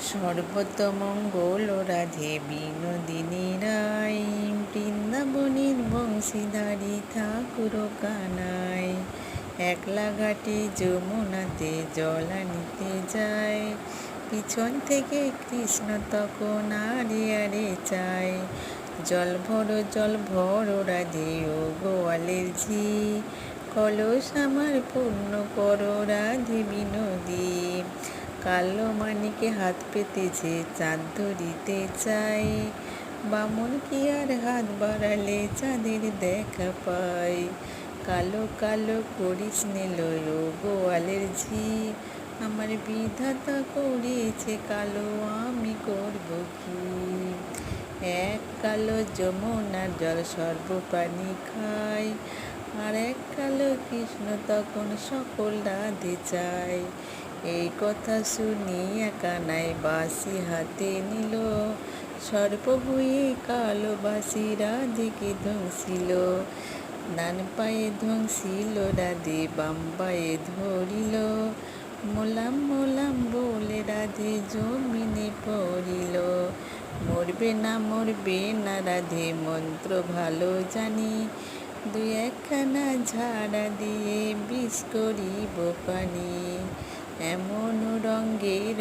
সর্বতমঙ্গল রাধে বিনোদিনী রায়, বৃন্দাবনের বংশীধারী ঠাকুর কানাই। একলা ঘাটে যমুনাতে জল আনিতে যায়, পিছন থেকে কৃষ্ণ তখন আরে আরে চায়। জল ভরো রাধে ও গোয়ালের ঝি, কলস আমার পূর্ণ করো রাধে বিনোদী। কালো মানিকে হাত পেতেছে চাঁদ ধরিতে চাই, বামন কি আর হাত বাড়ালে চাঁদের দেখা পায়। কালো কালো করিস নিলয় ও গোয়ালের ঝি, আমার বিধাতা করেছে কালো, আমি করব কি। এক কালো যমুনার জল সর্বপ্রাণী খায়, আর এক কালো কৃষ্ণ তখন সকল রাধে চায়। এই কথা শুনিয়া কানাই বাঁশি হাতে নিল, সর্বভূয়ে কালো বাঁশি রাধেকে ধ্বংসিল। ডান পায়ে ধ্বংসিল রাধে, বাম পায়ে ধরিল, মোলাম মোলাম বলে রাধে জমিনে পড়িল। মরবে না রাধে মন্ত্র ভালো জানি, দুই একখানা ঝাড়া দিয়ে বিষ করিব পানি। এমন রঙ্গের